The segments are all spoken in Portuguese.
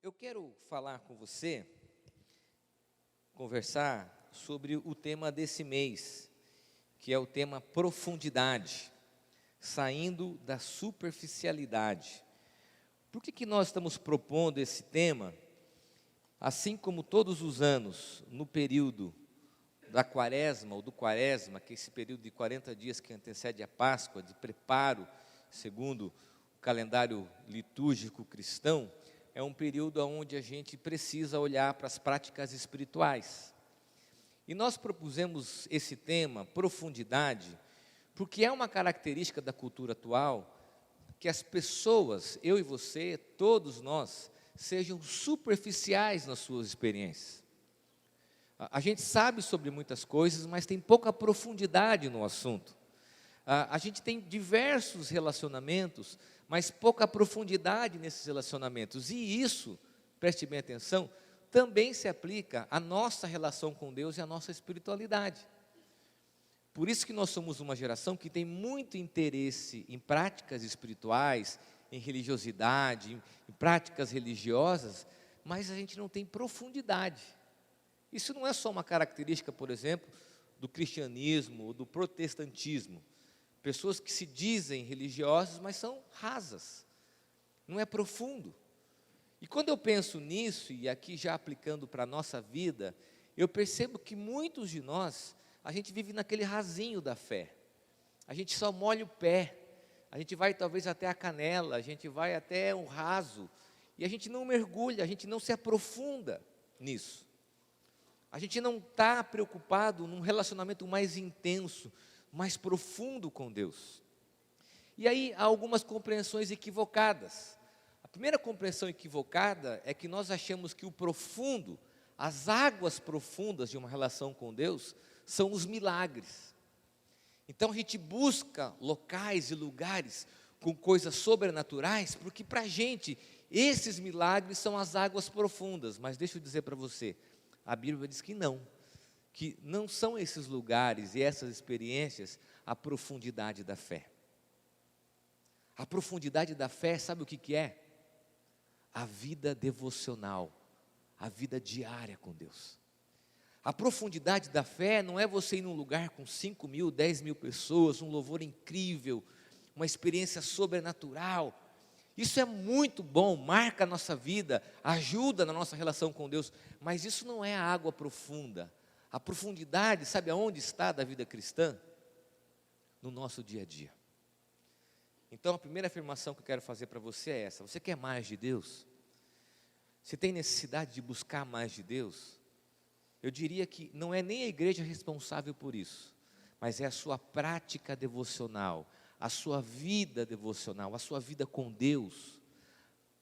Eu quero falar com você, conversar sobre o tema desse mês, que é o tema profundidade, saindo da superficialidade. Por que nós estamos propondo esse tema? Assim como todos os anos, no período da quaresma, ou do quaresma, que é esse período de 40 dias que antecede a Páscoa, de preparo, segundo o calendário litúrgico cristão, é um período onde a gente precisa olhar para as práticas espirituais. E nós propusemos esse tema, profundidade, porque é uma característica da cultura atual que as pessoas, eu e você, todos nós, sejam superficiais nas suas experiências. A gente sabe sobre muitas coisas, mas tem pouca profundidade no assunto. A gente tem diversos relacionamentos, mas pouca profundidade nesses relacionamentos. E isso, preste bem atenção, também se aplica à nossa relação com Deus e à nossa espiritualidade. Por isso que nós somos uma geração que tem muito interesse em práticas espirituais, em religiosidade, em práticas religiosas, mas a gente não tem profundidade. Isso não é só uma característica, por exemplo, do cristianismo ou do protestantismo. Pessoas que se dizem religiosas, mas são rasas, não é profundo. E quando eu penso nisso, e aqui já aplicando para a nossa vida, eu percebo que muitos de nós, a gente vive naquele rasinho da fé. A gente só molha o pé, a gente vai talvez até a canela, a gente vai até o raso, e a gente não mergulha, a gente não se aprofunda nisso. A gente não está preocupado num relacionamento mais intenso, mais profundo com Deus. E aí há algumas compreensões equivocadas. A primeira compreensão equivocada é que nós achamos que o profundo, as águas profundas de uma relação com Deus, são os milagres. Então a gente busca locais e lugares com coisas sobrenaturais, porque para a gente esses milagres são as águas profundas. Mas deixa eu dizer para você, a Bíblia diz que não são esses lugares e essas experiências a profundidade da fé. A profundidade da fé, sabe o que é? A vida devocional, a vida diária com Deus. A profundidade da fé não é você ir num lugar com 5.000, 10.000 pessoas, um louvor incrível, uma experiência sobrenatural. Isso é muito bom, marca a nossa vida, ajuda na nossa relação com Deus, mas isso não é a água profunda. A profundidade, sabe aonde está da vida cristã? No nosso dia a dia. Então a primeira afirmação que eu quero fazer para você é essa: você quer mais de Deus? Você tem necessidade de buscar mais de Deus? Eu diria que não é nem a igreja responsável por isso, mas é a sua prática devocional, a sua vida devocional, a sua vida com Deus,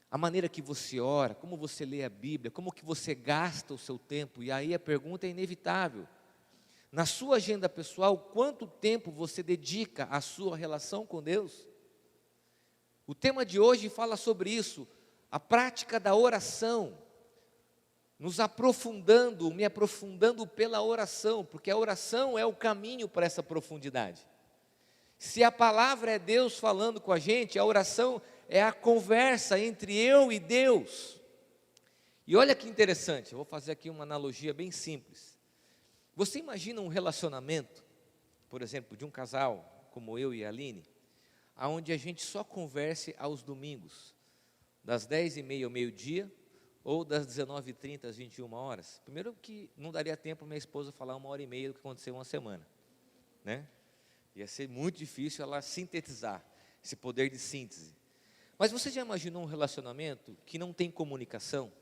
a maneira que você ora, como você lê a Bíblia, como que você gasta o seu tempo. E aí a pergunta é inevitável: na sua agenda pessoal, quanto tempo você dedica à sua relação com Deus? O tema de hoje fala sobre isso, a prática da oração, me aprofundando pela oração, porque a oração é o caminho para essa profundidade. Se a palavra é Deus falando com a gente, a oração é a conversa entre eu e Deus. E olha que interessante, eu vou fazer aqui uma analogia bem simples. Você imagina um relacionamento, por exemplo, de um casal, como eu e a Aline, onde a gente só converse aos domingos, das 10h30 ao meio-dia, ou das 19h30 às 21h. Primeiro que não daria tempo para minha esposa falar 1h30 do que aconteceu uma semana, né? Ia ser muito difícil ela sintetizar, esse poder de síntese. Mas você já imaginou um relacionamento que não tem comunicação?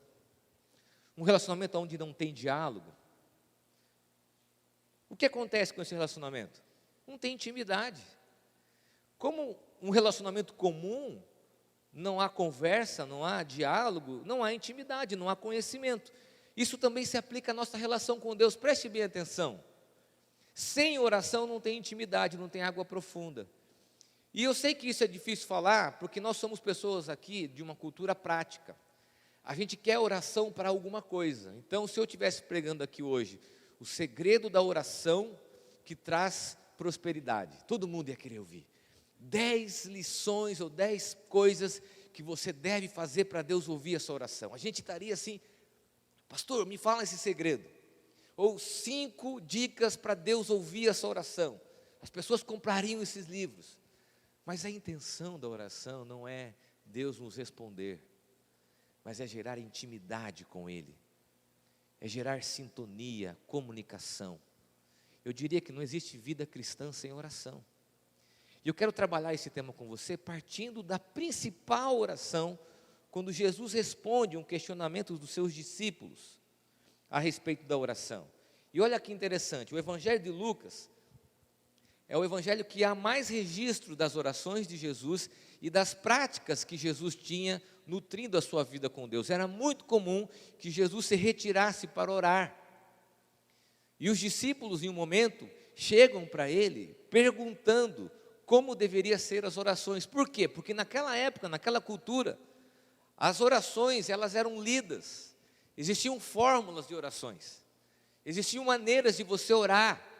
Um relacionamento onde não tem diálogo? O que acontece com esse relacionamento? Não tem intimidade. Como um relacionamento comum, não há conversa, não há diálogo, não há intimidade, não há conhecimento. Isso também se aplica à nossa relação com Deus. Preste bem atenção. Sem oração não tem intimidade, não tem água profunda. E eu sei que isso é difícil falar, porque nós somos pessoas aqui de uma cultura prática. A gente quer oração para alguma coisa. Então, se eu estivesse pregando aqui hoje o segredo da oração que traz prosperidade, todo mundo ia querer ouvir. 10 lições ou 10 coisas que você deve fazer para Deus ouvir a sua oração. A gente estaria assim, pastor, me fala esse segredo. Ou 5 dicas para Deus ouvir a sua oração. As pessoas comprariam esses livros. Mas a intenção da oração não é Deus nos responder, mas é gerar intimidade com Ele, é gerar sintonia, comunicação. Eu diria que não existe vida cristã sem oração. E eu quero trabalhar esse tema com você partindo da principal oração, quando Jesus responde um questionamento dos seus discípulos a respeito da oração. E olha que interessante, o Evangelho de Lucas é o evangelho que há mais registro das orações de Jesus e das práticas que Jesus tinha nutrindo a sua vida com Deus. Era muito comum que Jesus se retirasse para orar. E os discípulos, em um momento, chegam para ele perguntando como deveriam ser as orações. Por quê? Porque naquela época, naquela cultura, as orações elas eram lidas. Existiam fórmulas de orações. Existiam maneiras de você orar.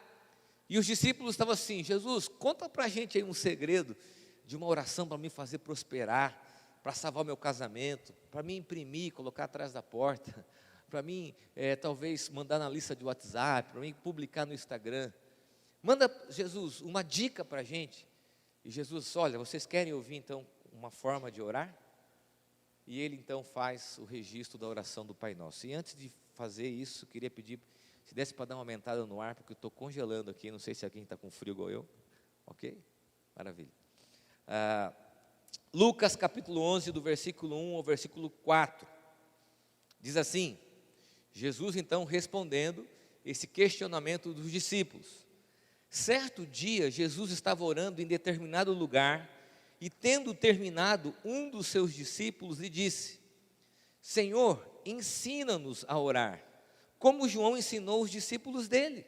E os discípulos estavam assim, Jesus, conta para a gente aí um segredo de uma oração para me fazer prosperar, para salvar o meu casamento, para me imprimir, colocar atrás da porta, para mim, talvez, mandar na lista de WhatsApp, para mim publicar no Instagram. Manda, Jesus, uma dica para a gente. E Jesus, olha, vocês querem ouvir então uma forma de orar? E ele então faz o registro da oração do Pai Nosso. E antes de fazer isso, queria pedir, se desse para dar uma aumentada no ar, porque eu estou congelando aqui, não sei se alguém está com frio igual eu. Ok? Maravilha. Lucas capítulo 11, do versículo 1 ao versículo 4. Diz assim, Jesus então respondendo esse questionamento dos discípulos. Certo dia, Jesus estava orando em determinado lugar, e tendo terminado, um dos seus discípulos lhe disse, Senhor, ensina-nos a orar, como João ensinou os discípulos dele.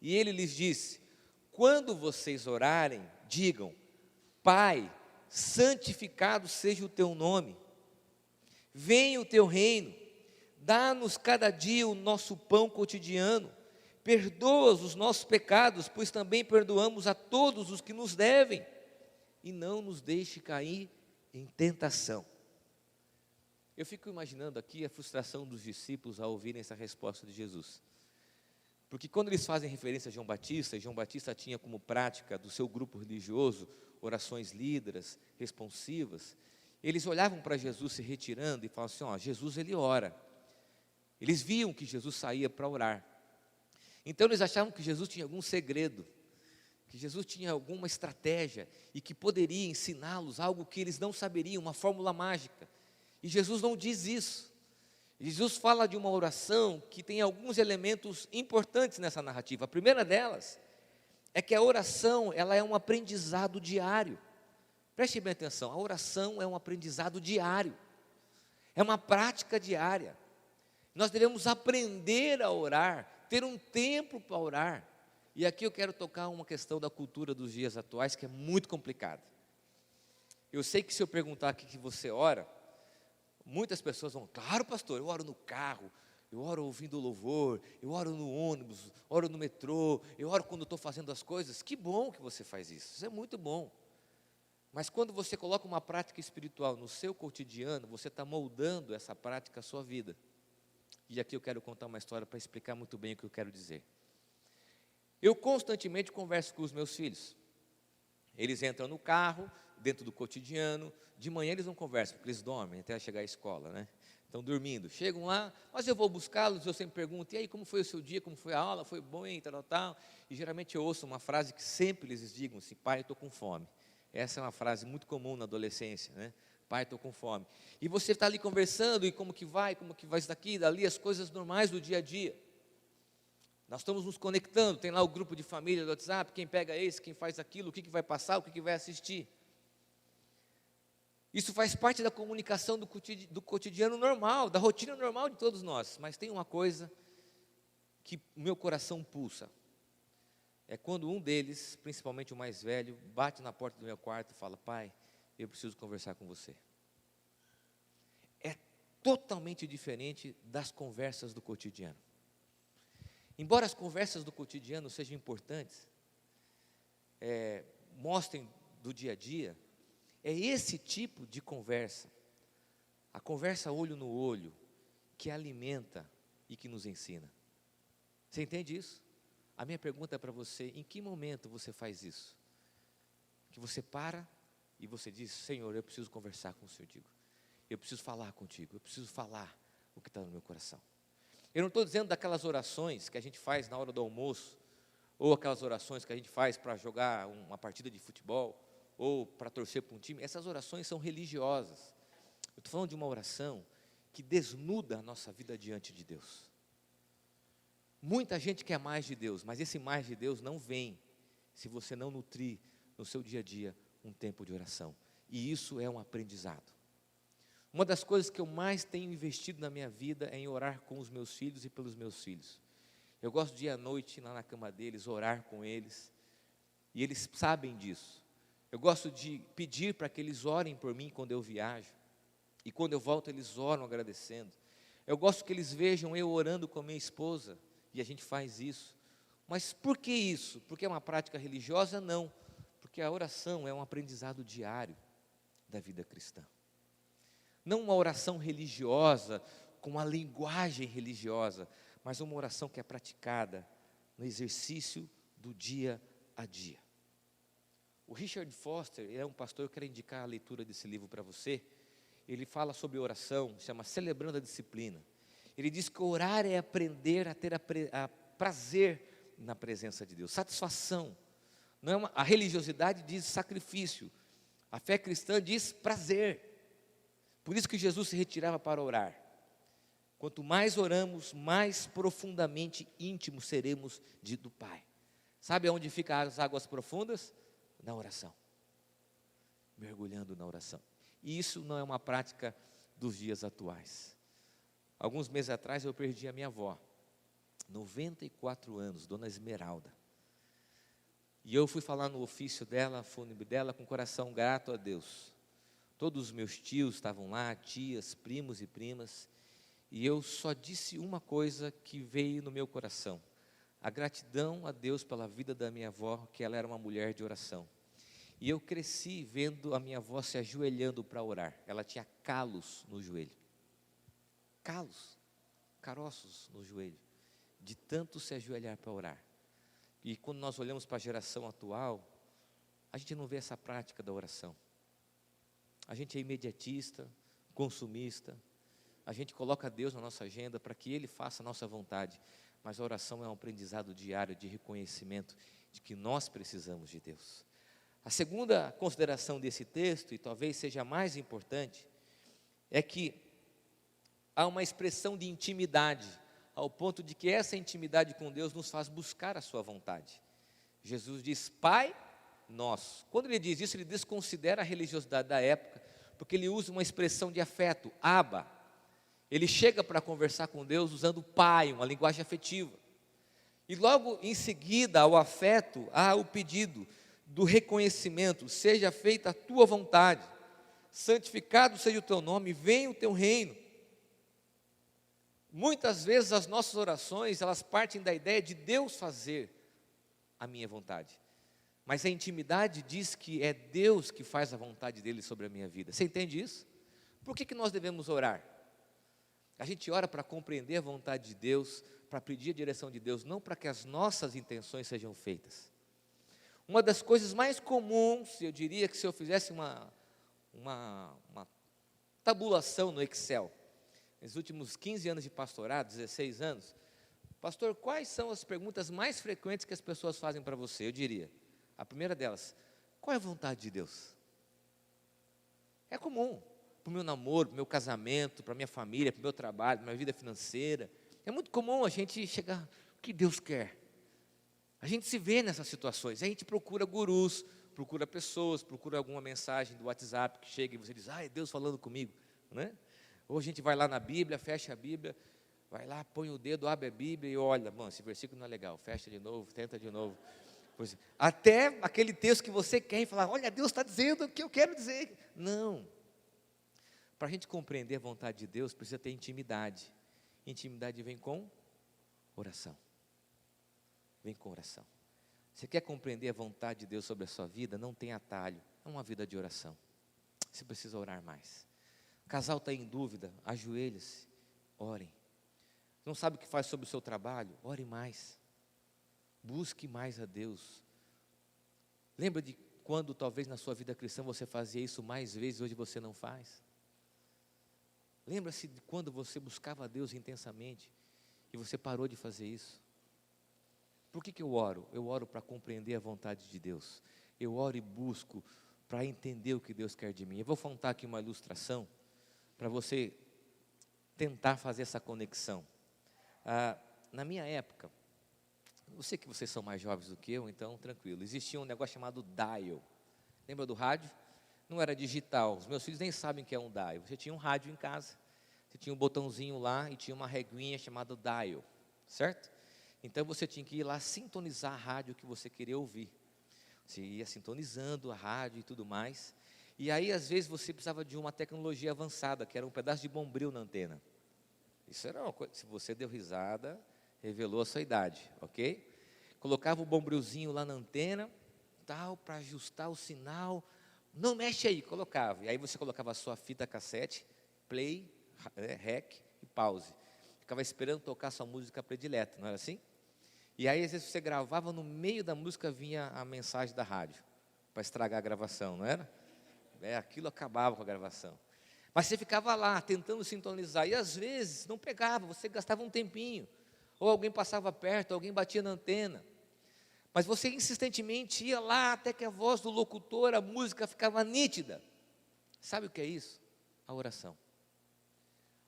E ele lhes disse, quando vocês orarem, digam, Pai, santificado seja o teu nome, venha o teu reino, dá-nos cada dia o nosso pão cotidiano, perdoa os nossos pecados, pois também perdoamos a todos os que nos devem, e não nos deixe cair em tentação. Eu fico imaginando aqui a frustração dos discípulos ao ouvirem essa resposta de Jesus. Porque quando eles fazem referência a João Batista tinha como prática do seu grupo religioso orações líderas, responsivas. Eles olhavam para Jesus se retirando e falavam assim, Jesus ele ora. Eles viam que Jesus saía para orar. Então eles achavam que Jesus tinha algum segredo, que Jesus tinha alguma estratégia e que poderia ensiná-los algo que eles não saberiam, uma fórmula mágica. E Jesus não diz isso. Jesus fala de uma oração que tem alguns elementos importantes nessa narrativa. A primeira delas é que a oração, ela é um aprendizado diário. Preste bem atenção, a oração é um aprendizado diário. É uma prática diária. Nós devemos aprender a orar, ter um tempo para orar. E aqui eu quero tocar uma questão da cultura dos dias atuais que é muito complicada. Eu sei que se eu perguntar aqui que você ora, muitas pessoas vão, claro pastor, eu oro no carro, eu oro ouvindo louvor, eu oro no ônibus, oro no metrô, eu oro quando estou fazendo as coisas. Que bom que você faz isso é muito bom. Mas quando você coloca uma prática espiritual no seu cotidiano, você está moldando essa prática à sua vida. E aqui eu quero contar uma história para explicar muito bem o que eu quero dizer. Eu constantemente converso com os meus filhos. Eles entram no carro, dentro do cotidiano. De manhã eles não conversam, porque eles dormem até chegar à escola, né? Estão dormindo. Chegam lá, mas eu vou buscá-los, eu sempre pergunto, e aí, como foi o seu dia, como foi a aula, foi bom, hein, tal. E geralmente eu ouço uma frase que sempre eles digam assim, pai, eu estou com fome. Essa é uma frase muito comum na adolescência, né? Pai, estou com fome. E você está ali conversando, e como que vai isso daqui, dali, as coisas normais do dia a dia. Nós estamos nos conectando, tem lá o grupo de família do WhatsApp, quem pega esse, quem faz aquilo, o que vai passar, o que vai assistir. Isso faz parte da comunicação do cotidiano normal, da rotina normal de todos nós. Mas tem uma coisa que o meu coração pulsa. É quando um deles, principalmente o mais velho, bate na porta do meu quarto e fala, pai, eu preciso conversar com você. É totalmente diferente das conversas do cotidiano. Embora as conversas do cotidiano sejam importantes, mostrem do dia a dia, É esse tipo de conversa, a conversa olho no olho, que alimenta e que nos ensina. Você entende isso? A minha pergunta é para você: em que momento você faz isso? Que você para e você diz: Senhor, eu preciso conversar com o Senhor, eu preciso falar contigo, eu preciso falar o que está no meu coração. Eu não estou dizendo daquelas orações que a gente faz na hora do almoço, ou aquelas orações que a gente faz para jogar uma partida de futebol, ou para torcer para um time. Essas orações são religiosas. Eu estou falando de uma oração que desnuda a nossa vida diante de Deus. Muita gente quer mais de Deus, mas esse mais de Deus não vem se você não nutrir no seu dia a dia um tempo de oração. E isso é um aprendizado. Uma das coisas que eu mais tenho investido na minha vida é em orar com os meus filhos e pelos meus filhos. Eu gosto de ir à noite lá na cama deles, orar com eles, e eles sabem disso. Eu gosto de pedir para que eles orem por mim quando eu viajo, e quando eu volto eles oram agradecendo. Eu gosto que eles vejam eu orando com a minha esposa, e a gente faz isso. Mas por que isso? Porque é uma prática religiosa? Não, porque a oração é um aprendizado diário da vida cristã. Não uma oração religiosa, com uma linguagem religiosa, mas uma oração que é praticada no exercício do dia a dia. O Richard Foster, ele é um pastor, eu quero indicar a leitura desse livro para você. Ele fala sobre oração, chama Celebrando a Disciplina. Ele diz que orar é aprender a ter a prazer na presença de Deus, satisfação. Não é a religiosidade diz sacrifício, a fé cristã diz prazer. Por isso que Jesus se retirava para orar. Quanto mais oramos, mais profundamente íntimos seremos do Pai. Sabe onde ficam as águas profundas? Na oração. Mergulhando na oração. E isso não é uma prática dos dias atuais. Alguns meses atrás eu perdi a minha avó, 94 anos, Dona Esmeralda. E eu fui falar no ofício dela, fúnebre dela, com o coração grato a Deus. Todos os meus tios estavam lá, tias, primos e primas, e eu só disse uma coisa que veio no meu coração: a gratidão a Deus pela vida da minha avó, que ela era uma mulher de oração. E eu cresci vendo a minha avó se ajoelhando para orar. Ela tinha calos no joelho, caroços no joelho, de tanto se ajoelhar para orar. E quando nós olhamos para a geração atual, a gente não vê essa prática da oração. A gente é imediatista, consumista, a gente coloca Deus na nossa agenda para que Ele faça a nossa vontade, mas a oração é um aprendizado diário de reconhecimento de que nós precisamos de Deus. A segunda consideração desse texto, e talvez seja a mais importante, é que há uma expressão de intimidade, ao ponto de que essa intimidade com Deus nos faz buscar a sua vontade. Jesus diz: Pai nosso. Quando ele diz isso, ele desconsidera a religiosidade da época, porque ele usa uma expressão de afeto, Abba. Ele chega para conversar com Deus usando pai, uma linguagem afetiva. E logo em seguida ao afeto, há o pedido do reconhecimento: seja feita a tua vontade, santificado seja o teu nome, venha o teu reino. Muitas vezes as nossas orações, elas partem da ideia de Deus fazer a minha vontade. Mas a intimidade diz que é Deus que faz a vontade dele sobre a minha vida. Você entende isso? Por que nós devemos orar? A gente ora para compreender a vontade de Deus, para pedir a direção de Deus, não para que as nossas intenções sejam feitas. Uma das coisas mais comuns, eu diria que se eu fizesse uma tabulação no Excel, nos últimos 15 anos de pastorado, 16 anos, pastor, quais são as perguntas mais frequentes que as pessoas fazem para você? Eu diria, a primeira delas: qual é a vontade de Deus? É comum, para o meu namoro, para o meu casamento, para a minha família, para o meu trabalho, para a minha vida financeira. É muito comum a gente chegar: o que Deus quer? A gente se vê nessas situações, a gente procura gurus, procura pessoas, procura alguma mensagem do WhatsApp que chega e você diz: é Deus falando comigo, né? Ou a gente vai lá na Bíblia, fecha a Bíblia, vai lá, põe o dedo, abre a Bíblia e olha: bom, esse versículo não é legal, fecha de novo, tenta de novo. Até aquele texto que você quer e falar: olha, Deus está dizendo o que eu quero dizer. Não. Para a gente compreender a vontade de Deus, precisa ter intimidade. Intimidade vem com oração. Vem com oração. Você quer compreender a vontade de Deus sobre a sua vida? Não tem atalho, é uma vida de oração. Você precisa orar mais. O casal está em dúvida, ajoelhe-se, orem. Não sabe o que faz sobre o seu trabalho? Ore mais. Busque mais a Deus. Lembra de quando talvez na sua vida cristã você fazia isso mais vezes, hoje você não faz? Lembra-se de quando você buscava a Deus intensamente e você parou de fazer isso? Por que eu oro? Eu oro para compreender a vontade de Deus. Eu oro e busco para entender o que Deus quer de mim. Eu vou contar aqui uma ilustração para você tentar fazer essa conexão. Na minha época, eu sei que vocês são mais jovens do que eu, então tranquilo. Existia um negócio chamado dial. Lembra do rádio? Não era digital. Os meus filhos nem sabem o que é um dial. Você tinha um rádio em casa, você tinha um botãozinho lá e tinha uma reguinha chamada dial, certo? Então você tinha que ir lá sintonizar a rádio que você queria ouvir. Você ia sintonizando a rádio e tudo mais. E aí às vezes você precisava de uma tecnologia avançada, que era um pedaço de bombril na antena. Isso era uma coisa, se você deu risada, revelou a sua idade, ok? Colocava o bombrilzinho lá na antena, tal, para ajustar o sinal. Não mexe aí, colocava. E aí você colocava a sua fita cassete, play, rec e pause. Ficava esperando tocar a sua música predileta, não era assim? E aí às vezes você gravava, no meio da música vinha a mensagem da rádio, para estragar a gravação, não era? Aquilo acabava com a gravação. Mas você ficava lá, tentando sintonizar, e às vezes não pegava, você gastava um tempinho. Ou alguém passava perto, alguém batia na antena. Mas você insistentemente ia lá até que a voz do locutor, a música ficava nítida. Sabe o que é isso? A oração.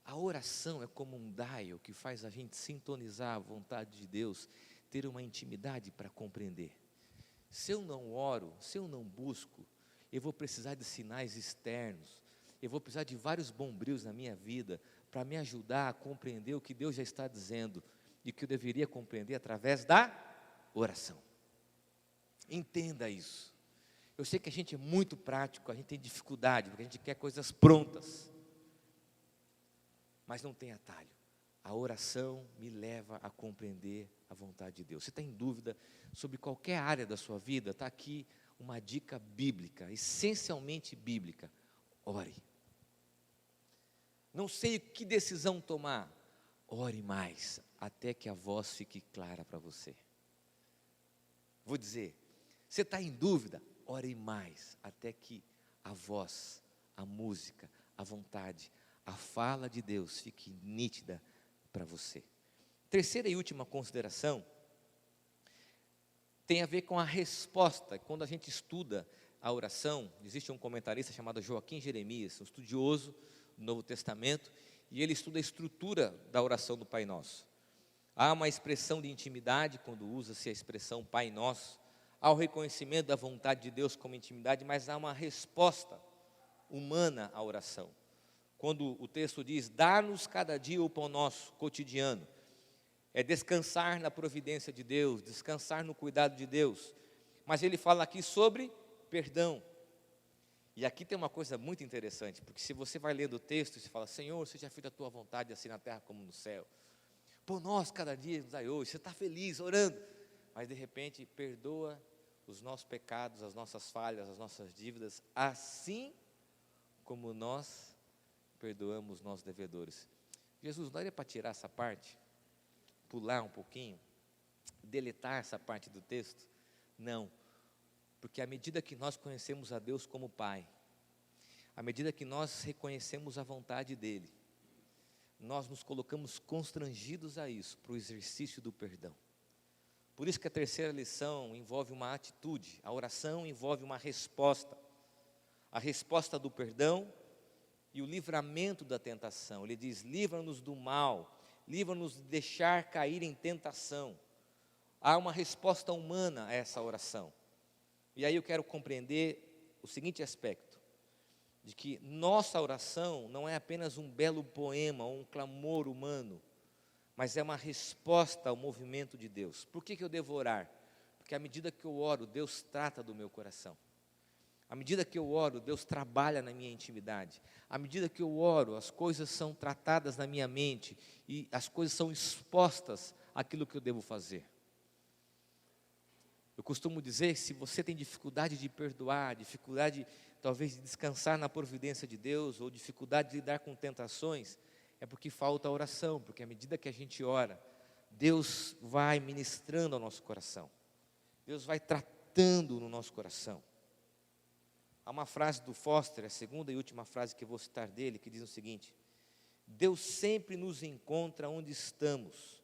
A oração é como um dial que faz a gente sintonizar a vontade de Deus, ter uma intimidade para compreender. Se eu não oro, se eu não busco, eu vou precisar de sinais externos, eu vou precisar de vários bombrios na minha vida para me ajudar a compreender o que Deus já está dizendo e que eu deveria compreender através da oração. Entenda isso. Eu sei que a gente é muito prático, a gente tem dificuldade, porque a gente quer coisas prontas. Mas não tem atalho. A oração me leva a compreender a vontade de Deus. Você está em dúvida sobre qualquer área da sua vida? Está aqui uma dica bíblica, essencialmente bíblica. Ore. Não sei que decisão tomar. Ore mais, até que a voz fique clara para você. Vou dizer, você está em dúvida? Ore mais, até que a voz, a música, a vontade, a fala de Deus fique nítida para você. Terceira e última consideração tem a ver com a resposta. Quando a gente estuda a oração, existe um comentarista chamado Joaquim Jeremias, um estudioso do Novo Testamento, e ele estuda a estrutura da oração do Pai Nosso. Há uma expressão de intimidade quando usa-se a expressão Pai Nosso, há o reconhecimento da vontade de Deus como intimidade, mas há uma resposta humana à oração. Quando o texto diz, dá-nos cada dia o pão nosso cotidiano, é descansar na providência de Deus, descansar no cuidado de Deus. Mas ele fala aqui sobre perdão. E aqui tem uma coisa muito interessante, porque se você vai lendo o texto e você fala, Senhor, seja feita a tua vontade, assim na terra como no céu. Pão nosso cada dia nos dai hoje, você está feliz, orando. Mas de repente, perdoa os nossos pecados, as nossas falhas, as nossas dívidas, assim como nós perdoamos nossos devedores. Jesus, não era para tirar essa parte? Pular um pouquinho? Deletar essa parte do texto? Não, porque à medida que nós conhecemos a Deus como Pai, à medida que nós reconhecemos a vontade dEle, nós nos colocamos constrangidos a isso, para o exercício do perdão. Por isso que a terceira lição envolve uma atitude, a oração envolve uma resposta. A resposta do perdão e o livramento da tentação. Ele diz, livra-nos do mal, livra-nos de deixar cair em tentação. Há uma resposta humana a essa oração. E aí eu quero compreender o seguinte aspecto, de que nossa oração não é apenas um belo poema ou um clamor humano, mas é uma resposta ao movimento de Deus. Por que eu devo orar? Porque à medida que eu oro, Deus trata do meu coração. À medida que eu oro, Deus trabalha na minha intimidade. À medida que eu oro, as coisas são tratadas na minha mente e as coisas são expostas àquilo que eu devo fazer. Eu costumo dizer, se você tem dificuldade de perdoar, dificuldade talvez de descansar na providência de Deus, ou dificuldade de lidar com tentações, é porque falta oração, porque à medida que a gente ora, Deus vai ministrando ao nosso coração, Deus vai tratando no nosso coração. Há uma frase do Foster, a segunda e última frase que eu vou citar dele, que diz o seguinte: Deus sempre nos encontra onde estamos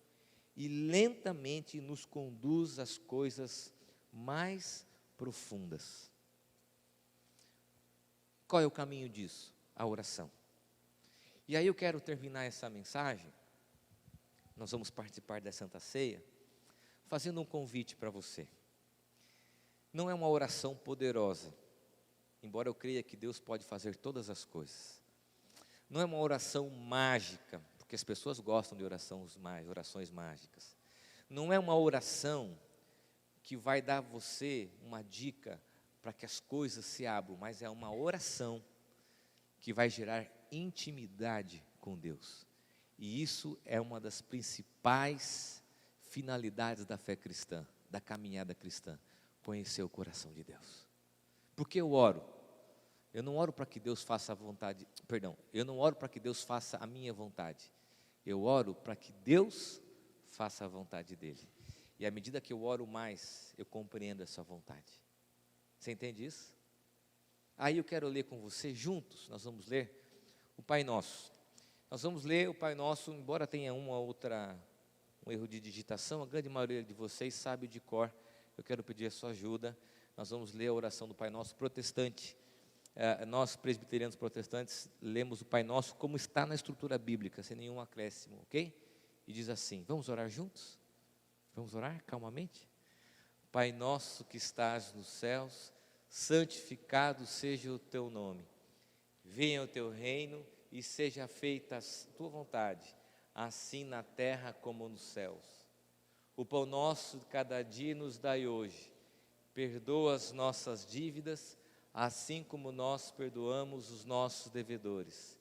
e lentamente nos conduz às coisas mais profundas. Qual é o caminho disso? A oração. E aí eu quero terminar essa mensagem, nós vamos participar da Santa Ceia, fazendo um convite para você. Não é uma oração poderosa, embora eu creia que Deus pode fazer todas as coisas. Não é uma oração mágica, porque as pessoas gostam de orações mágicas. Não é uma oração que vai dar a você uma dica para que as coisas se abram, mas é uma oração que vai gerar intimidade com Deus. E isso é uma das principais finalidades da fé cristã, da caminhada cristã, conhecer o coração de Deus. Porque eu oro? Eu não oro para que Deus faça a vontade, eu não oro para que Deus faça a minha vontade. Eu oro para que Deus faça a vontade dEle. E à medida que eu oro mais, eu compreendo essa vontade. Você entende isso? Aí eu quero ler com você juntos, nós vamos ler o Pai Nosso. Nós vamos ler o Pai Nosso, embora tenha um erro de digitação, a grande maioria de vocês sabe de cor. Eu quero pedir a sua ajuda. Nós vamos ler a oração do Pai Nosso protestante. Nós, presbiterianos protestantes, lemos o Pai Nosso como está na estrutura bíblica, sem nenhum acréscimo, ok? E diz assim, vamos orar juntos? Vamos orar calmamente? Pai nosso que estás nos céus, santificado seja o teu nome. Venha o teu reino e seja feita a tua vontade, assim na terra como nos céus. O pão nosso de cada dia nos dai hoje. Perdoa as nossas dívidas, assim como nós perdoamos os nossos devedores.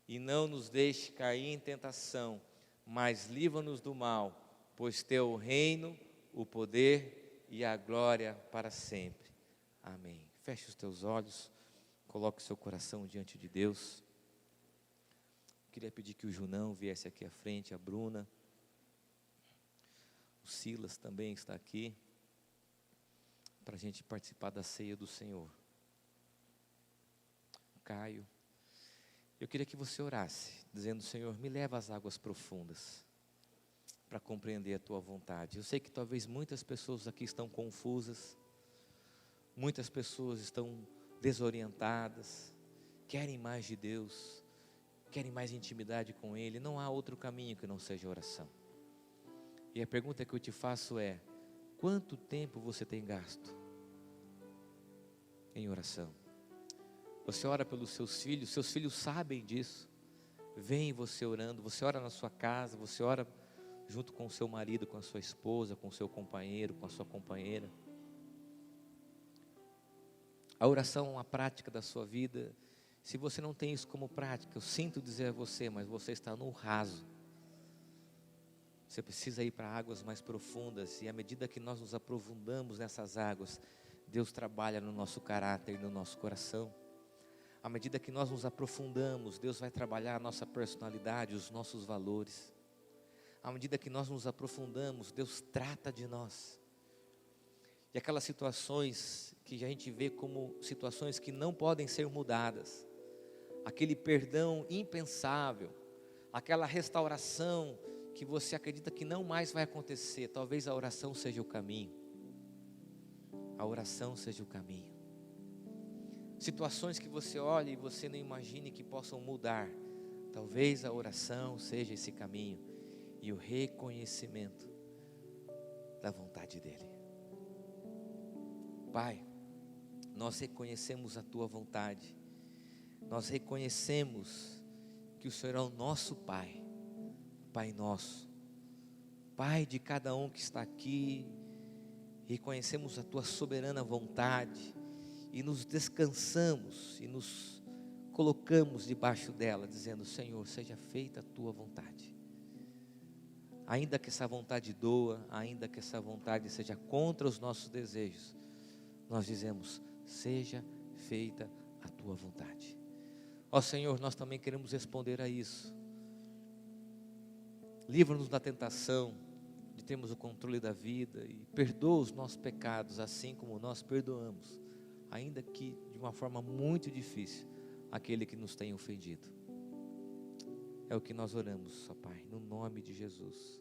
E não nos deixe cair em tentação, mas livra-nos do mal, pois teu o reino, o poder e a glória para sempre. Amém. Feche os teus olhos, coloque o seu coração diante de Deus. Queria pedir que o Junão viesse aqui à frente, a Bruna. O Silas também está aqui, para a gente participar da ceia do Senhor. Caio, eu queria que você orasse, dizendo, Senhor, me leva às águas profundas, para compreender a tua vontade. Eu sei que talvez muitas pessoas aqui estão confusas, muitas pessoas estão desorientadas, querem mais de Deus, querem mais intimidade com Ele. Não há outro caminho que não seja oração. E a pergunta que eu te faço é, quanto tempo você tem gasto em oração? Você ora pelos seus filhos sabem disso, veem você orando, você ora na sua casa, você ora junto com o seu marido, com a sua esposa, com o seu companheiro, com a sua companheira. A oração é uma prática da sua vida. Se você não tem isso como prática, eu sinto dizer a você, mas você está no raso. Você precisa ir para águas mais profundas, e à medida que nós nos aprofundamos nessas águas, Deus trabalha no nosso caráter e no nosso coração. À medida que nós nos aprofundamos, Deus vai trabalhar a nossa personalidade, os nossos valores. À medida que nós nos aprofundamos, Deus trata de nós. E aquelas situações que a gente vê como situações que não podem ser mudadas, aquele perdão impensável, aquela restauração que você acredita que não mais vai acontecer, talvez a oração seja o caminho. A oração seja o caminho. Situações que você olha e você não imagine que possam mudar, talvez a oração seja esse caminho, e o reconhecimento da vontade dEle. Pai, nós reconhecemos a Tua vontade, nós reconhecemos que o Senhor é o nosso Pai, Pai nosso, Pai de cada um que está aqui. Reconhecemos a Tua soberana vontade e nos descansamos e nos colocamos debaixo dela, dizendo, Senhor, seja feita a Tua vontade. Ainda que essa vontade doa, ainda que essa vontade seja contra os nossos desejos, nós dizemos, seja feita a tua vontade. Ó Senhor, nós também queremos responder a isso. Livra-nos da tentação de termos o controle da vida e perdoa os nossos pecados, assim como nós perdoamos, ainda que de uma forma muito difícil, aquele que nos tem ofendido. É o que nós oramos, ó Pai, no nome de Jesus.